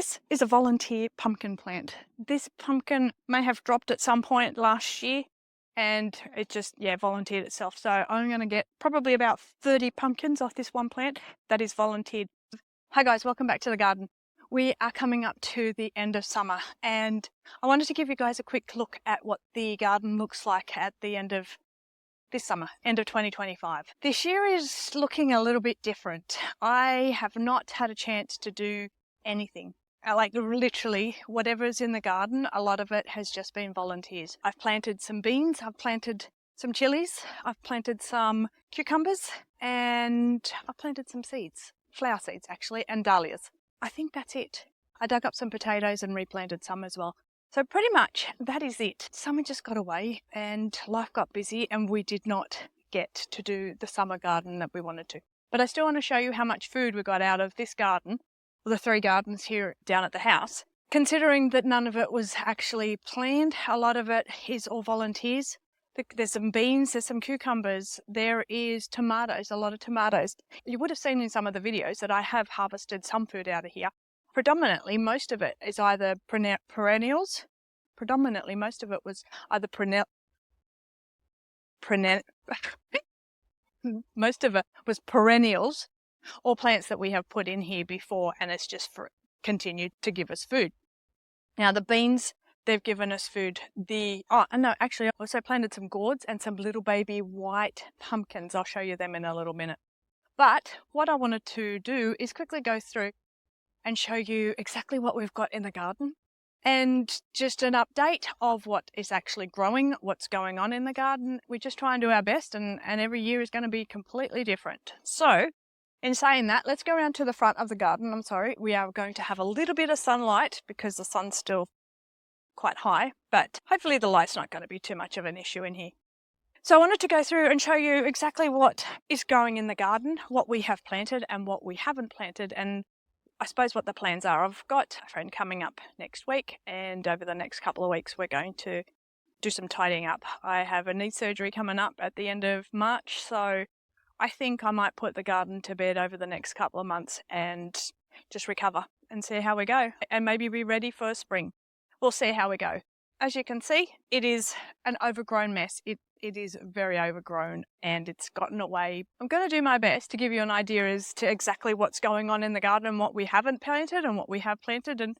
This is a volunteer pumpkin plant. This pumpkin may have dropped at some point last year and it just, volunteered itself. So I'm going to get probably about 30 pumpkins off this one plant that is volunteered. Hi guys, welcome back to the garden. We are coming up to the end of summer and I wanted to give you guys a quick look at what the garden looks like at the end of this summer, end of 2025. This year is looking a little bit different. I have not had a chance to do anything. Like literally whatever's in the garden, a lot of it has just been volunteers. I've planted some beans, I've planted some chilies, I've planted some cucumbers, and I've planted some seeds, flower seeds actually, and dahlias. I think that's it. I dug up some potatoes and replanted some as well. So pretty much that is it. Summer just got away and life got busy and we did not get to do the summer garden that we wanted to. But I still want to show you how much food we got out of this garden, the 3 gardens here down at the house. Considering that none of it was actually planned, a lot of it is all volunteers. There's some beans, there's some cucumbers, there is tomatoes, a lot of tomatoes. You would have seen in some of the videos that I have harvested some food out of here. Predominantly, most of it is either perennials. Predominantly, most of it was either most of it was perennials or plants that we have put in here before, and it's just continued to give us food. Now the beans, they've given us food. Actually, I also planted some gourds and some little baby white pumpkins. I'll show you them in a little minute. But what I wanted to do is quickly go through and show you exactly what we've got in the garden and just an update of what is actually growing, what's going on in the garden. We just try and do our best, and every year is going to be completely different. So in saying that, let's go around to the front of the garden. I'm sorry, we are going to have a little bit of sunlight because the sun's still quite high, but hopefully the light's not going to be too much of an issue in here. So I wanted to go through and show you exactly what is growing in the garden, what we have planted and what we haven't planted, and I suppose what the plans are. I've got a friend coming up next week, and over the next couple of weeks we're going to do some tidying up. I have a knee surgery coming up at the end of March, so I think I might put the garden to bed over the next couple of months and just recover and see how we go, and maybe be ready for spring. We'll see how we go. As you can see, it is an overgrown mess. It is very overgrown and it's gotten away. I'm going to do my best to give you an idea as to exactly what's going on in the garden and what we haven't planted and what we have planted. And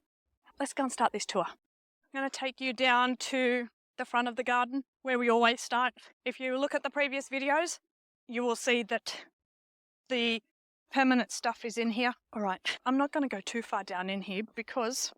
let's go and start this tour. I'm going to take you down to the front of the garden where we always start. If you look at the previous videos, you will see that the permanent stuff is in here. All right, I'm not going to go too far down in here because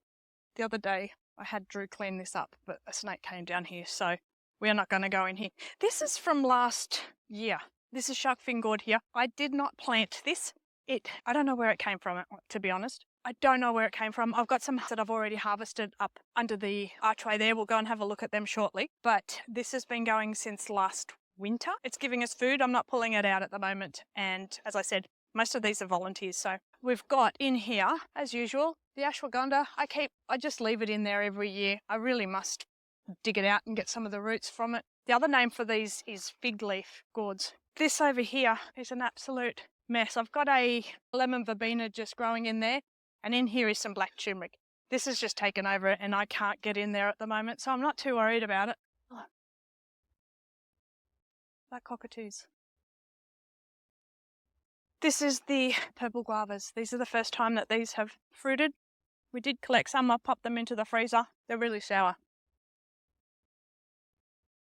the other day I had Drew clean this up, but a snake came down here, so we are not going to go in here. This is from last year. This is shark fin gourd here. I did not plant this. I don't know where it came from, to be honest. I don't know where it came from. I've got some that I've already harvested up under the archway there. We'll go and have a look at them shortly. But this has been going since last winter. It's giving us food. I'm not pulling it out at the moment. And as I said, most of these are volunteers. So we've got in here, as usual, the ashwagandha. I just leave it in there every year. I really must dig it out and get some of the roots from it. The other name for these is fig leaf gourds. This over here is an absolute mess. I've got a lemon verbena just growing in there, and in here is some black turmeric. This has just taken over it and I can't get in there at the moment, so I'm not too worried about it. Oh. Black cockatoos. This is the purple guavas. These are the first time that these have fruited. We did collect some. I popped them into the freezer. They're really sour.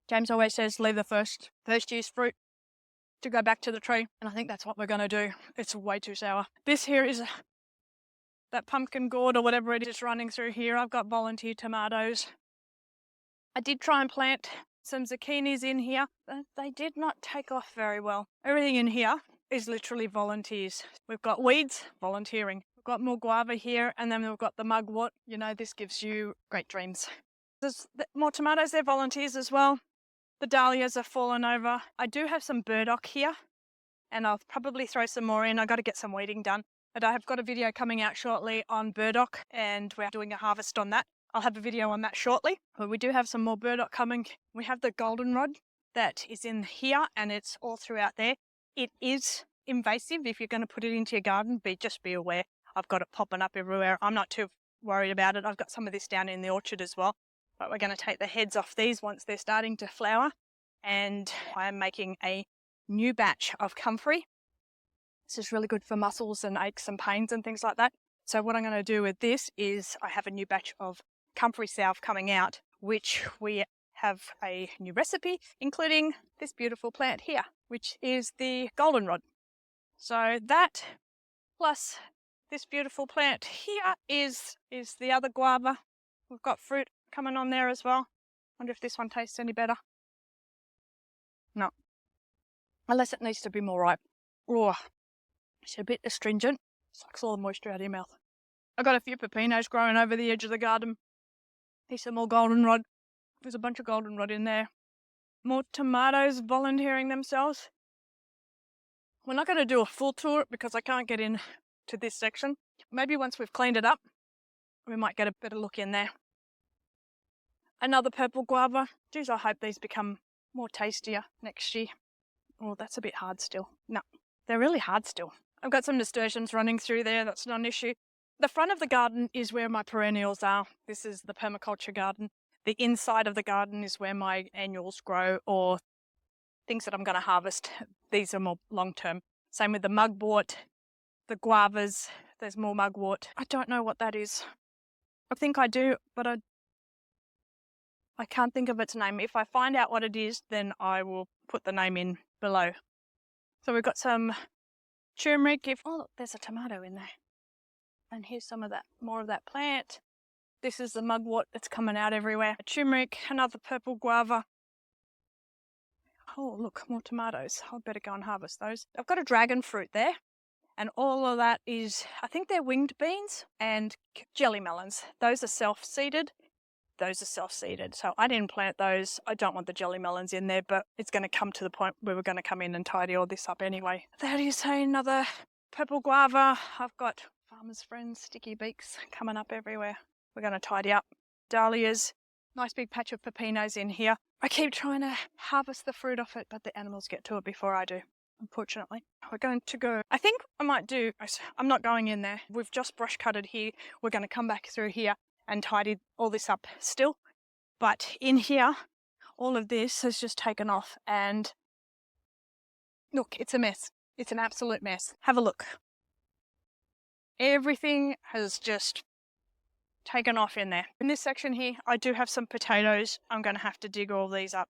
James always says leave the first use fruit to go back to the tree, and I think that's what we're going to do. It's way too sour. This here is that pumpkin gourd or whatever it is running through here. I've got volunteer tomatoes. I did try and plant some zucchinis in here, but they did not take off very well. Everything in here is literally volunteers. We've got weeds, volunteering. We've got more guava here, and then we've got the mugwort. You know, this gives you great dreams. There's more tomatoes, they're volunteers as well. The dahlias are fallen over. I do have some burdock here, and I'll probably throw some more in. I got to get some weeding done. But I have got a video coming out shortly on burdock, and we're doing a harvest on that. I'll have a video on that shortly. But we do have some more burdock coming. We have the goldenrod that is in here, and it's all throughout there. It is invasive if you're going to put it into your garden, but just be aware. I've got it popping up everywhere. I'm not too worried about it. I've got some of this down in the orchard as well, but we're going to take the heads off these once they're starting to flower. And I'm making a new batch of comfrey. This is really good for muscles and aches and pains and things like that. So what I'm going to do with this is I have a new batch of comfrey salve coming out, which we have a new recipe, including this beautiful plant here, which is the goldenrod. So that plus this beautiful plant here is the other guava. We've got fruit coming on there as well. Wonder if this one tastes any better. No. Unless it needs to be more ripe. Oh, it's a bit astringent. Sucks all the moisture out of your mouth. I've got a few pepinos growing over the edge of the garden. Here's some more goldenrod. There's a bunch of goldenrod in there. More tomatoes volunteering themselves. We're not going to do a full tour because I can't get in to this section. Maybe once we've cleaned it up, we might get a better look in there. Another purple guava. Geez, I hope these become more tastier next year. Oh, that's a bit hard still. No, they're really hard still. I've got some nasturtiums running through there. That's not an issue. The front of the garden is where my perennials are. This is the permaculture garden. The inside of the garden is where my annuals grow, or things that I'm going to harvest. These are more long-term. Same with the mugwort, the guavas. There's more mugwort. I don't know what that is. I think I do, but I can't think of its name. If I find out what it is, then I will put the name in below. So we've got some turmeric. Oh, look, there's a tomato in there. And here's some of that, more of that plant. This is the mugwort that's coming out everywhere. A turmeric, another purple guava. Oh, look, more tomatoes. I'd better go and harvest those. I've got a dragon fruit there. And all of that is, I think they're winged beans and jelly melons. Those are self-seeded. Those are self-seeded. So I didn't plant those. I don't want the jelly melons in there, but it's going to come to the point where we're going to come in and tidy all this up anyway. That is another purple guava. I've got Farmer's Friends sticky beaks coming up everywhere. We're going to tidy up. Dahlias. Nice big patch of pepinos in here. I keep trying to harvest the fruit off it, but the animals get to it before I do, unfortunately. We're going to go, I think I might do, I'm not going in there. We've just brush cutted here. We're going to come back through here and tidy all this up still. But in here, all of this has just taken off, and look, it's a mess. It's an absolute mess. Have a look. Everything has just taken off in there. In this section here, I do have some potatoes. I'm going to have to dig all these up.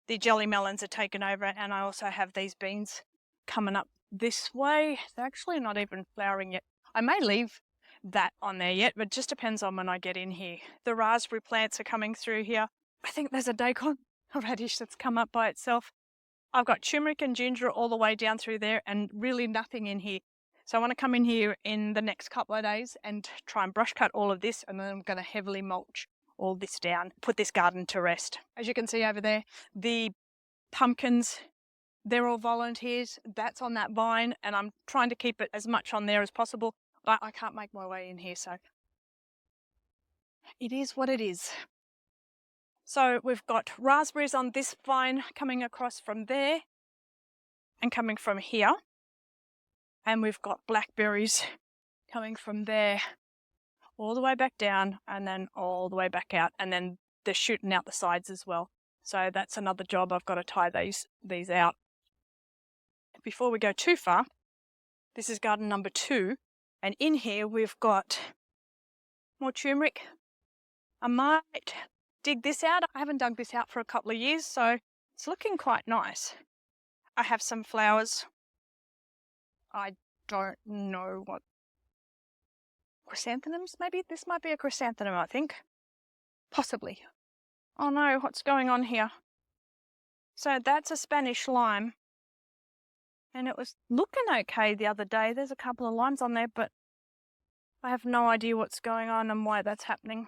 The jelly melons are taken over, and I also have these beans coming up this way. They're actually not even flowering yet. I may leave that on there yet, but it just depends on when I get in here. The raspberry plants are coming through here. I think there's a daikon, a radish that's come up by itself. I've got turmeric and ginger all the way down through there, and really nothing in here. So I want to come in here in the next couple of days and try and brush cut all of this, and then I'm going to heavily mulch all this down, put this garden to rest. As you can see over there, the pumpkins, they're all volunteers. That's on that vine, and I'm trying to keep it as much on there as possible. But I can't make my way in here, so it is what it is. So we've got raspberries on this vine coming across from there and coming from here. And we've got blackberries coming from there all the way back down and then all the way back out. And then they're shooting out the sides as well. So that's another job. I've got to tie these out. Before we go too far, this is garden number 2. And in here we've got more turmeric. I might dig this out. I haven't dug this out for a couple of years, so it's looking quite nice. I have some flowers. I don't know what. Chrysanthemums, maybe? This might be a chrysanthemum, I think. Possibly. Oh no, what's going on here? So that's a Spanish lime. And it was looking okay the other day. There's a couple of limes on there, but I have no idea what's going on and why that's happening.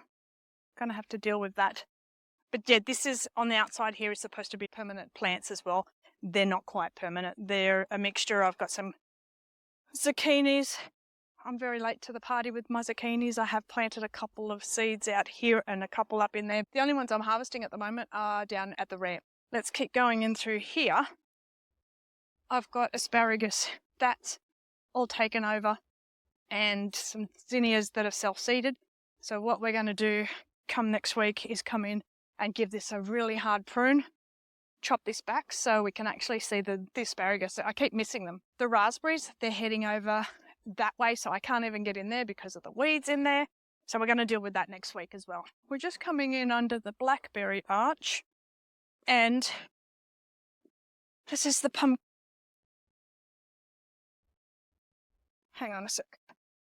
Gonna have to deal with that. But yeah, this is on the outside here is supposed to be permanent plants as well. They're not quite permanent. They're a mixture. I've got some zucchinis. I'm very late to the party with my zucchinis. I have planted a couple of seeds out here and a couple up in there. The only ones I'm harvesting at the moment are down at the ramp. Let's keep going in through here. I've got asparagus. That's all taken over. And some zinnias that are self-seeded. So what we're going to do come next week is come in and give this a really hard prune, chop this back so we can actually see the asparagus. I keep missing them. The raspberries, they're heading over that way, so I can't even get in there because of the weeds in there. So we're going to deal with that next week as well. We're just coming in under the blackberry arch, and this is the pumpkin. Hang on a sec.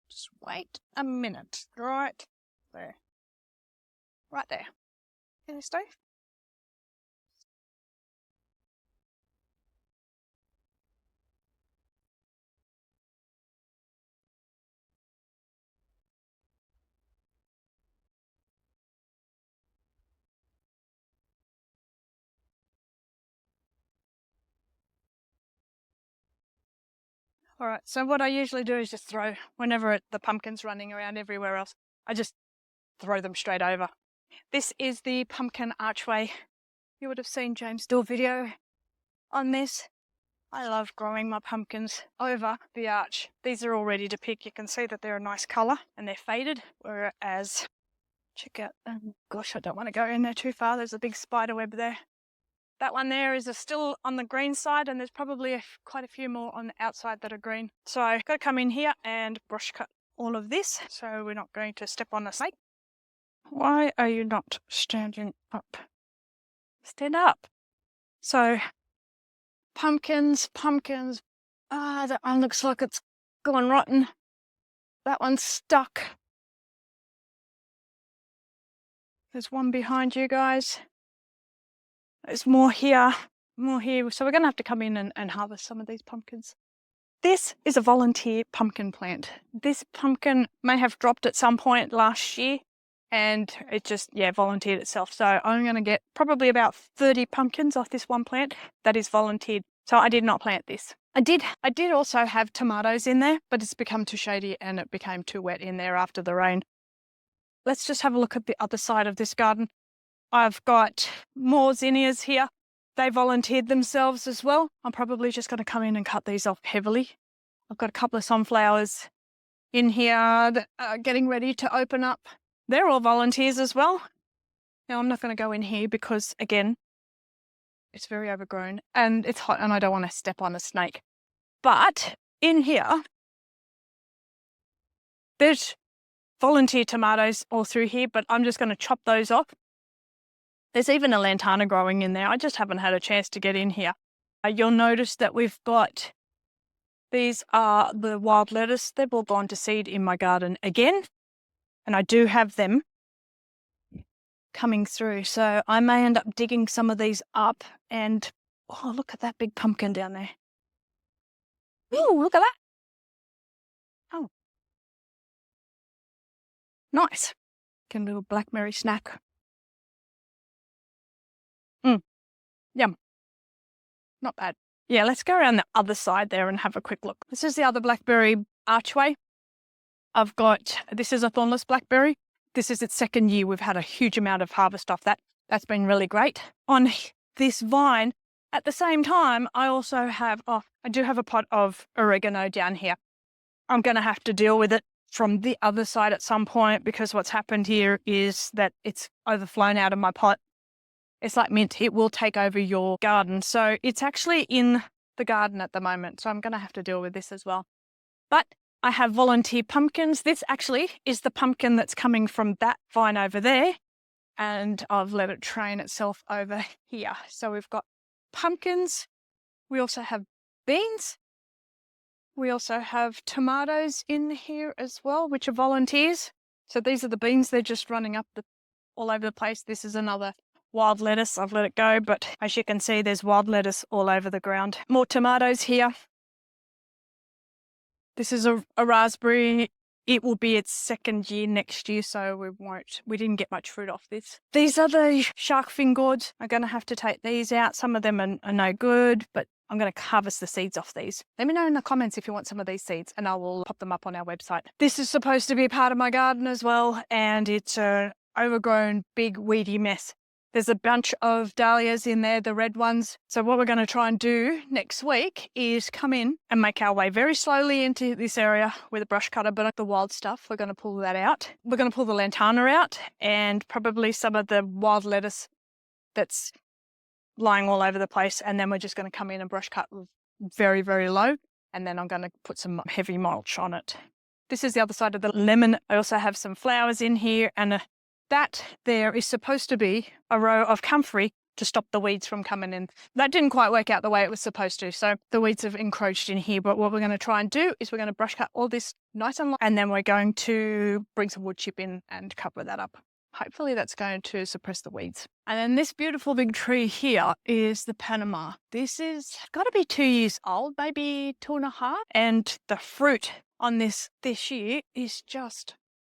Just wait a minute. Right there. Right there. Can you stay? All right, so what I usually do is just throw, whenever the pumpkin's running around everywhere else, I just throw them straight over. This is the pumpkin archway. You would have seen James do a video on this. I love growing my pumpkins over the arch. These are all ready to pick. You can see that they're a nice colour and they're faded, whereas, check out, gosh, I don't want to go in there too far. There's a big spider web there. That one there is still on the green side, and there's probably quite a few more on the outside that are green. So I've got to come in here and brush cut all of this so we're not going to step on the snake. Why are you not standing up? Stand up. So pumpkins. That one looks like it's gone rotten. That one's stuck. There's one behind you guys. There's more here. So we're going to have to come in and harvest some of these pumpkins. This is a volunteer pumpkin plant. This pumpkin may have dropped at some point last year, and it just, volunteered itself. So I'm going to get probably about 30 pumpkins off this one plant that is volunteered. So I did not plant this. I did also have tomatoes in there, but it's become too shady and it became too wet in there after the rain. Let's just have a look at the other side of this garden. I've got more zinnias here. They volunteered themselves as well. I'm probably just going to come in and cut these off heavily. I've got a couple of sunflowers in here that are getting ready to open up. They're all volunteers as well. Now, I'm not going to go in here because, again, it's very overgrown and it's hot and I don't want to step on a snake. But in here, there's volunteer tomatoes all through here, but I'm just going to chop those off. There's even a lantana growing in there. I just haven't had a chance to get in here. You'll notice that we've got, these are the wild lettuce. They've all gone to seed in my garden again. And I do have them coming through. So I may end up digging some of these up and, oh, look at that big pumpkin down there. Oh, look at that. Oh. Nice. Can do a blackberry snack. Yum. Not bad. Yeah, let's go around the other side there and have a quick look. This is the other blackberry archway. This is a thornless blackberry. This is its second year. We've had a huge amount of harvest off that. That's been really great. On this vine, at the same time, I also have, I do have a pot of oregano down here. I'm going to have to deal with it from the other side at some point because what's happened here is that it's overflown out of my pot. It's like mint. It will take over your garden. So it's actually in the garden at the moment. So I'm going to have to deal with this as well. But I have volunteer pumpkins. This actually is the pumpkin that's coming from that vine over there. And I've let it train itself over here. So we've got pumpkins. We also have beans. We also have tomatoes in here as well, which are volunteers. So these are the beans. They're just running up all over the place. This is another wild lettuce. I've let it go, but as you can see, there's wild lettuce all over the ground. More tomatoes here. This is a raspberry. It will be its second year next year, so we didn't get much fruit off this. These are the shark fin gourds. I'm going to have to take these out. Some of them are no good, but I'm going to harvest the seeds off these. Let me know in the comments if you want some of these seeds and I will pop them up on our website. This is supposed to be part of my garden as well, and it's an overgrown, big, weedy mess. There's a bunch of dahlias in there, the red ones. So what we're going to try and do next week is come in and make our way very slowly into this area with a brush cutter, but the wild stuff, we're going to pull that out. We're going to pull the lantana out and probably some of the wild lettuce that's lying all over the place. And then we're just going to come in and brush cut very, very low. And then I'm going to put some heavy mulch on it. This is the other side of the lemon. I also have some flowers in here, and that there is supposed to be a row of comfrey to stop the weeds from coming in. That didn't quite work out the way it was supposed to, so the weeds have encroached in here. But what we're going to try and do is we're going to brush cut all this nice and long, and then we're going to bring some wood chip in and cover that up. Hopefully that's going to suppress the weeds. And then this beautiful big tree here is the Panama. This is got to be 2 years old, maybe 2.5. And the fruit on this year is just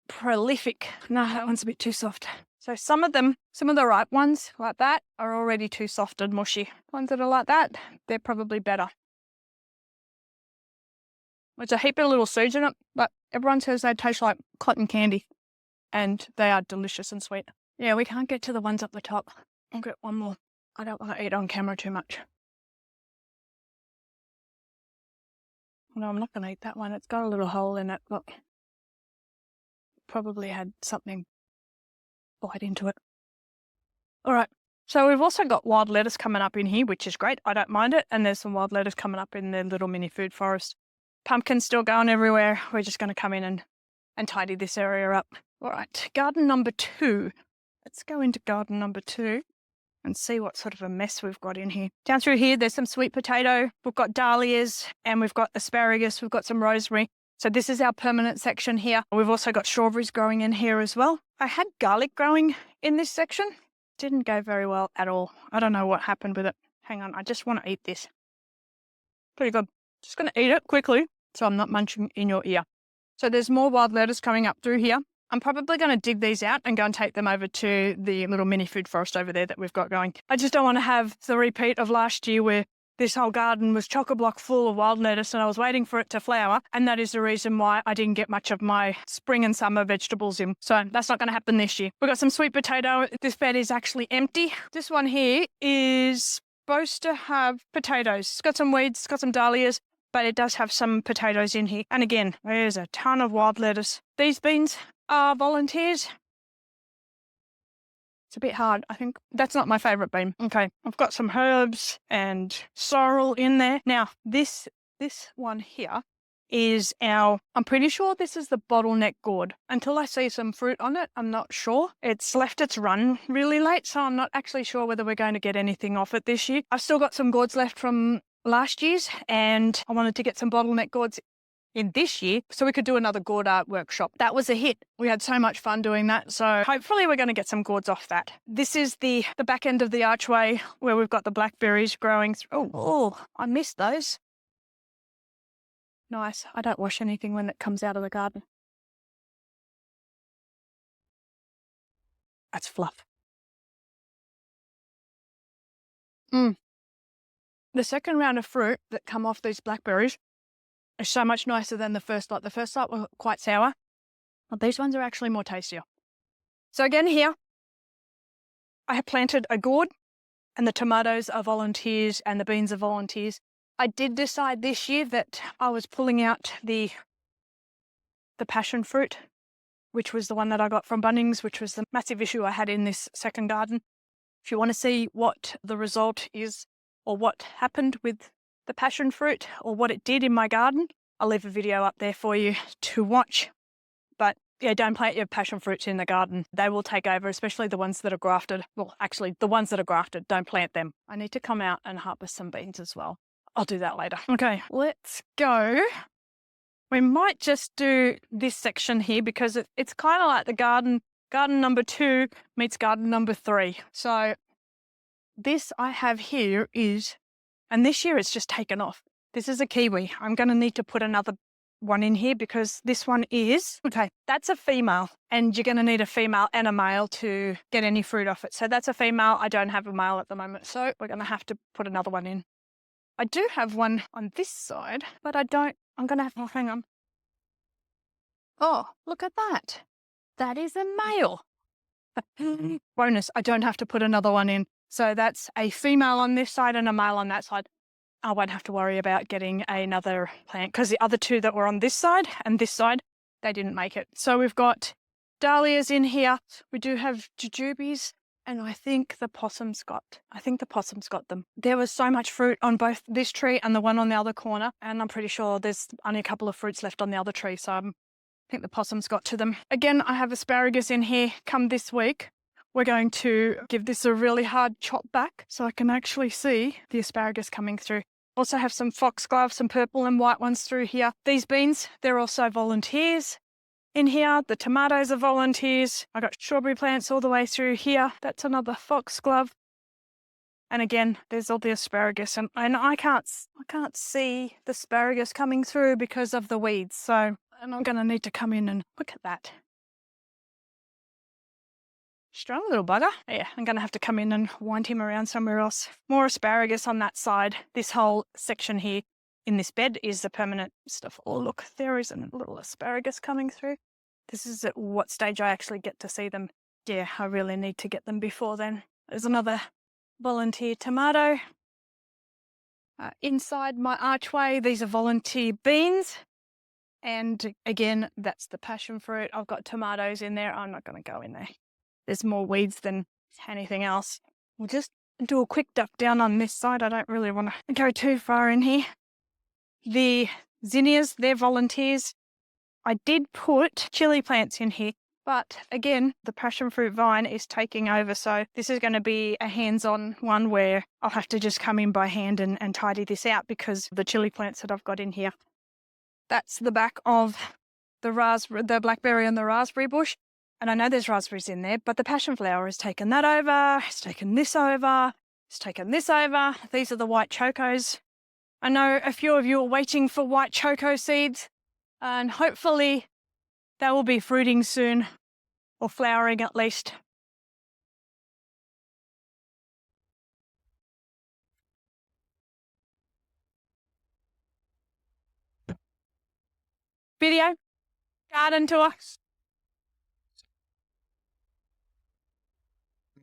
prolific. No, that one's a bit too soft. So some of the ripe ones like that are already too soft and mushy. Ones that are like that, they're probably better. There's a heap of little seeds in it, but everyone says they taste like cotton candy. And they are delicious and sweet. Yeah, we can't get to the ones up the top. I'll get one more. I don't want to eat on camera too much. No, I'm not going to eat that one. It's got a little hole in it, but probably had something bite into it. All right. So we've also got wild lettuce coming up in here, which is great. I don't mind it. And there's some wild lettuce coming up in the little mini food forest. Pumpkins still going everywhere. We're just going to come in and tidy this area up. All right, garden number 2. Let's go into garden number 2 and see what sort of a mess we've got in here. Down through here, there's some sweet potato. We've got dahlias and we've got asparagus. We've got some rosemary. So this is our permanent section here. We've also got strawberries growing in here as well. I had garlic growing in this section. Didn't go very well at all. I don't know what happened with it. Hang on, I just want to eat this. Pretty good. Just going to eat it quickly so I'm not munching in your ear. So there's more wild lettuce coming up through here. I'm probably going to dig these out and go and take them over to the little mini food forest over there that we've got going. I just don't want to have the repeat of last year where this whole garden was chock-a-block full of wild lettuce and I was waiting for it to flower. And that is the reason why I didn't get much of my spring and summer vegetables in. So that's not going to happen this year. We've got some sweet potato. This bed is actually empty. This one here is supposed to have potatoes. It's got some weeds, it's got some dahlias, but it does have some potatoes in here. And again, there's a ton of wild lettuce. These beans are volunteers. It's a bit hard. I think that's not my favourite bean. Okay, I've got some herbs and sorrel in there. Now, this one here is I'm pretty sure this is the bottleneck gourd. Until I see some fruit on it, I'm not sure. It's left its run really late, so I'm not actually sure whether we're going to get anything off it this year. I've still got some gourds left from last year's, and I wanted to get some bottleneck gourds in this year so we could do another gourd art workshop. That was a hit. We had so much fun doing that, so hopefully we're going to get some gourds off that. This is the back end of the archway where we've got the blackberries growing through. Oh, I missed those. Nice. I don't wash anything when it comes out of the garden. That's fluff. The second round of fruit that come off these blackberries is so much nicer than the first lot. The first lot were quite sour, but these ones are actually more tastier. So again here, I have planted a gourd, and the tomatoes are volunteers and the beans are volunteers. I did decide this year that I was pulling out the passion fruit, which was the one that I got from Bunnings, which was the massive issue I had in this second garden. If you want to see what the result is or what happened with the passion fruit or what it did in my garden, I'll leave a video up there for you to watch. But yeah, don't plant your passion fruits in the garden. They will take over, especially the ones that are grafted. Well, actually, the ones that are grafted, don't plant them. I need to come out and harvest some beans as well. I'll do that later. Okay, let's go. We might just do this section here because it's kind of like the garden number 2 meets garden number 3. So this I have here is, and this year it's just taken off. This is a kiwi. I'm going to need to put another one in here because this one is, okay, that's a female, and you're going to need a female and a male to get any fruit off it. So that's a female. I don't have a male at the moment, so we're going to have to put another one in. I do have one on this side, but I don't. I'm going to have, oh, hang on. Oh, look at that. That is a male. Bonus, I don't have to put another one in. So that's a female on this side and a male on that side. I won't have to worry about getting another plant because the other two that were on this side and this side, they didn't make it. So we've got dahlias in here. We do have jujubes, and I think the possums got them. There was so much fruit on both this tree and the one on the other corner, and I'm pretty sure there's only a couple of fruits left on the other tree, so I think the possums got to them. Again, I have asparagus in here. Come this week, we're going to give this a really hard chop back so I can actually see the asparagus coming through. Also have some foxglove, some purple and white ones through here. These beans, they're also volunteers in here. The tomatoes are volunteers. I got strawberry plants all the way through here. That's another foxglove. And again, there's all the asparagus, and I can't see the asparagus coming through because of the weeds. So I'm going to need to come in and look at that. Strong little bugger. Yeah, I'm going to have to come in and wind him around somewhere else. More asparagus on that side. This whole section here in this bed is the permanent stuff. Oh, look, there is a little asparagus coming through. This is at what stage I actually get to see them. Yeah, I really need to get them before then. There's another volunteer tomato. Inside my archway, these are volunteer beans. And again, that's the passion fruit. I've got tomatoes in there. I'm not going to go in there. There's more weeds than anything else. We'll just do a quick duck down on this side. I don't really want to go too far in here. The zinnias, they're volunteers. I did put chili plants in here, but again, the passion fruit vine is taking over. So this is going to be a hands-on one where I'll have to just come in by hand and tidy this out because of the chili plants that I've got in here. That's the back of the blackberry and the raspberry bush. And I know there's raspberries in there, but the passion flower has taken that over, it's taken this over, it's taken this over. These are the white chocos. I know a few of you are waiting for white choco seeds, and hopefully they will be fruiting soon, or flowering at least. Video, garden tour.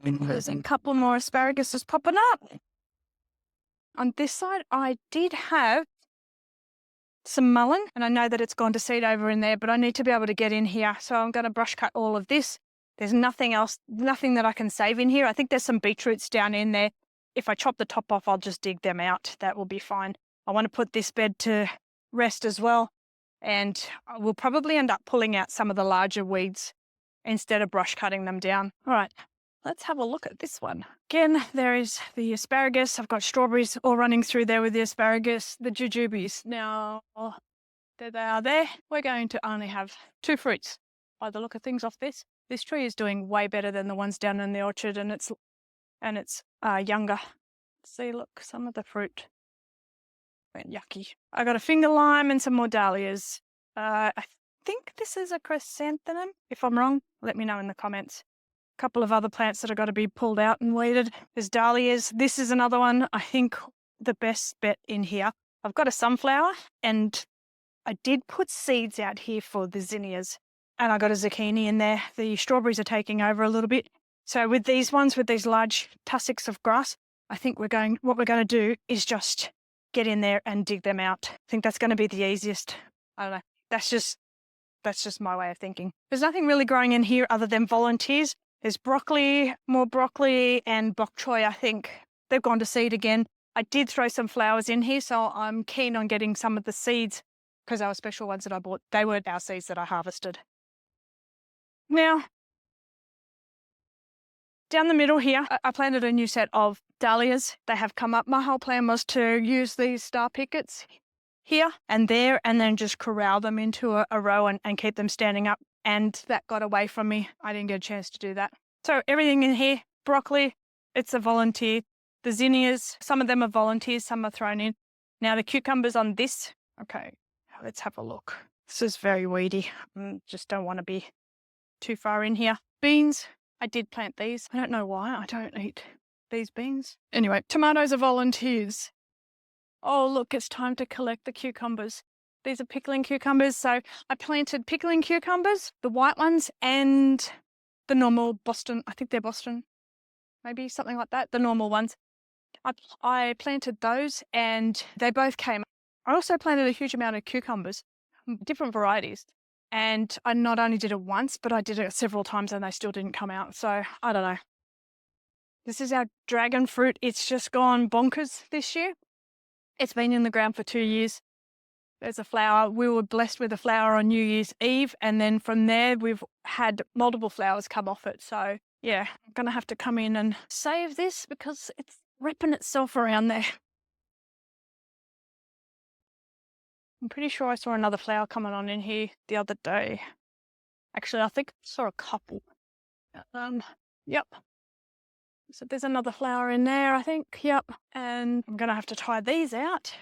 There's a couple more asparaguses popping up. On this side, I did have some mullein, and I know that it's gone to seed over in there, but I need to be able to get in here. So I'm going to brush cut all of this. There's nothing else, nothing that I can save in here. I think there's some beetroots down in there. If I chop the top off, I'll just dig them out. That will be fine. I want to put this bed to rest as well. And we'll probably end up pulling out some of the larger weeds instead of brush cutting them down. All right. Let's have a look at this one. Again, there is the asparagus. I've got strawberries all running through there with the asparagus, the jujubes. Now, there they are there. We're going to only have 2 fruits by the look of things off this. This tree is doing way better than the ones down in the orchard, and it's younger. See, look, some of the fruit went yucky. I got a finger lime and some more dahlias. I think this is a chrysanthemum. If I'm wrong, let me know in the comments. Couple of other plants that have got to be pulled out and weeded. There's dahlias. This is another one. I think the best bet in here. I've got a sunflower, and I did put seeds out here for the zinnias, and I got a zucchini in there. The strawberries are taking over a little bit. So with these ones, with these large tussocks of grass, I think what we're going to do is just get in there and dig them out. I think that's going to be the easiest. I don't know. That's just my way of thinking. There's nothing really growing in here other than volunteers. There's broccoli, more broccoli, and bok choy, I think. They've gone to seed again. I did throw some flowers in here, so I'm keen on getting some of the seeds because our special ones that I bought, they weren't our seeds that I harvested. Now, down the middle here, I planted a new set of dahlias. They have come up. My whole plan was to use these star pickets here and there and then just corral them into a row and keep them standing up. And that got away from me. I didn't get a chance to do that. So everything in here, broccoli, it's a volunteer. The zinnias, some of them are volunteers, some are thrown in. Now the cucumbers on this, okay, let's have a look. This is very weedy. Just don't want to be too far in here. Beans, I did plant these. I don't know why I don't eat these beans. Anyway, tomatoes are volunteers. Oh, look, it's time to collect the cucumbers. These are pickling cucumbers. So I planted pickling cucumbers, the white ones, and the normal Boston, I think they're Boston, maybe something like that, the normal ones. I planted those and they both came. I also planted a huge amount of cucumbers, different varieties. And I not only did it once, but I did it several times and they still didn't come out. So I don't know. This is our dragon fruit. It's just gone bonkers this year. It's been in the ground for 2 years. There's a flower. We were blessed with a flower on New Year's Eve. And then from there, we've had multiple flowers come off it. So yeah, I'm going to have to come in and save this because it's wrapping itself around there. I'm pretty sure I saw another flower coming on in here the other day. Actually, I think I saw a couple. Yep. So there's another flower in there, I think. Yep. And I'm going to have to tie these out.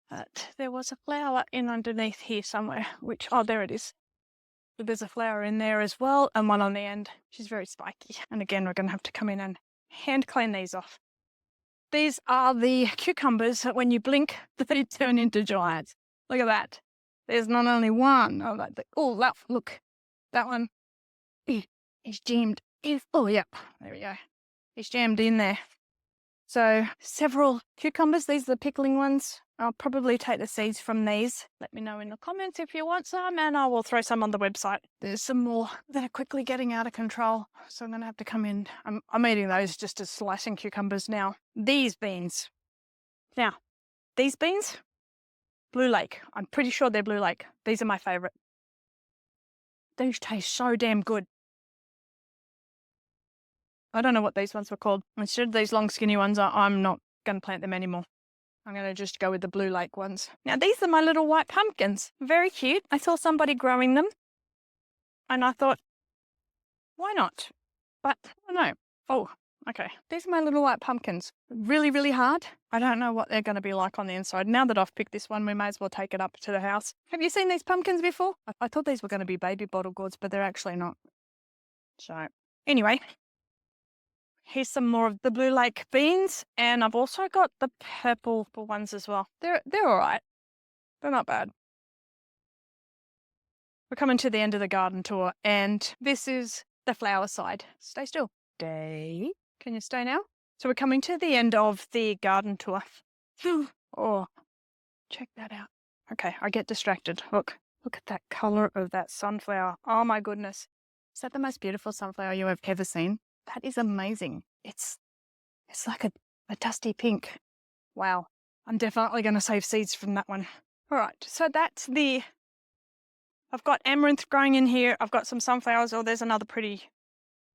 But there was a flower in underneath here somewhere, which, oh, there it is. So there's a flower in there as well, and one on the end. She's very spiky. And again, we're going to have to come in and hand clean these off. These are the cucumbers that when you blink, they turn into giants. Look at that. There's not only one. Oh, look, that one is jammed. Oh, yeah, there we go. It's jammed in there. So several cucumbers. These are the pickling ones. I'll probably take the seeds from these. Let me know in the comments if you want some, and I will throw some on the website. There's some more that are quickly getting out of control, so I'm going to have to come in. I'm eating those just as slicing cucumbers now. These beans. Now, these beans, Blue Lake. I'm pretty sure they're Blue Lake. These are my favourite. These taste so damn good. I don't know what these ones were called. Instead of these long skinny ones, I'm not going to plant them anymore. I'm going to just go with the Blue Lake ones. Now, these are my little white pumpkins. Very cute. I saw somebody growing them, and I thought, why not? But I don't know. Oh, okay. These are my little white pumpkins. Really, really hard. I don't know what they're going to be like on the inside. Now that I've picked this one, we may as well take it up to the house. Have you seen these pumpkins before? I thought these were going to be baby bottle gourds, but they're actually not. So, anyway. Here's some more of the Blue Lake beans, and I've also got the purple ones as well. They're all right. They're not bad. We're coming to the end of the garden tour, and this is the flower side. Stay still. Stay. Can you stay now? So we're coming to the end of the garden tour. Oh, check that out. Okay, I get distracted. Look at that color of that sunflower. Oh my goodness. Is that the most beautiful sunflower you have ever seen? That is amazing. It's like a dusty pink. Wow. I'm definitely going to save seeds from that one. All right. So that's I've got amaranth growing in here. I've got some sunflowers. Oh, there's another pretty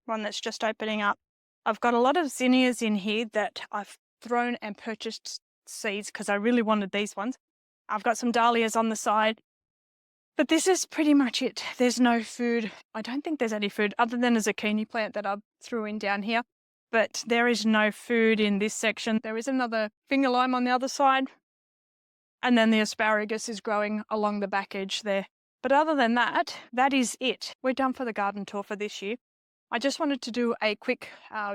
one that's just opening up. I've got a lot of zinnias in here that I've thrown and purchased seeds because I really wanted these ones. I've got some dahlias on the side. But this is pretty much it. There's no food. I don't think there's any food other than a zucchini plant that I threw in down here. But there is no food in this section. There is another finger lime on the other side. And then the asparagus is growing along the back edge there. But other than that, that is it. We're done for the garden tour for this year. I just wanted to do a quick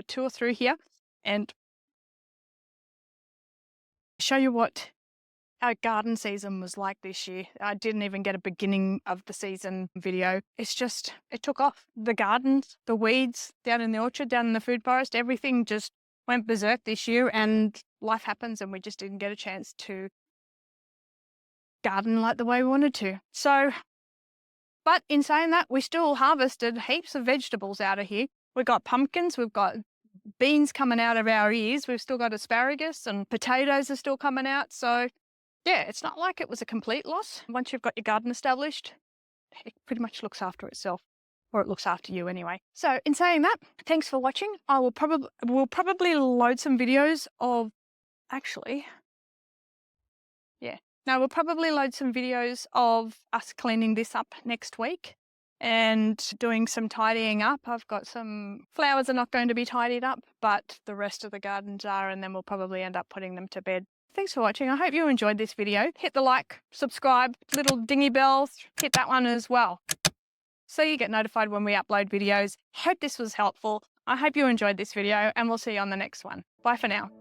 tour through here and show you what our garden season was like this year. I didn't even get a beginning of the season video. It took off. The gardens, the weeds down in the orchard, down in the food forest, everything just went berserk this year, and life happens and we just didn't get a chance to garden like the way we wanted to. So, but in saying that, we still harvested heaps of vegetables out of here. We've got pumpkins, we've got beans coming out of our ears, we've still got asparagus, and potatoes are still coming out. So yeah, it's not like it was a complete loss. Once you've got your garden established, it pretty much looks after itself, or it looks after you anyway. So in saying that, thanks for watching. We'll probably load some videos of, we'll probably load some videos of us cleaning this up next week and doing some tidying up. I've got some flowers are not going to be tidied up, but the rest of the gardens are, and then we'll probably end up putting them to bed. Thanks for watching. I hope you enjoyed this video. Hit the like, subscribe, little dingy bells, hit that one as well, so you get notified when we upload videos. Hope this was helpful. I hope you enjoyed this video, and we'll see you on the next one. Bye for now.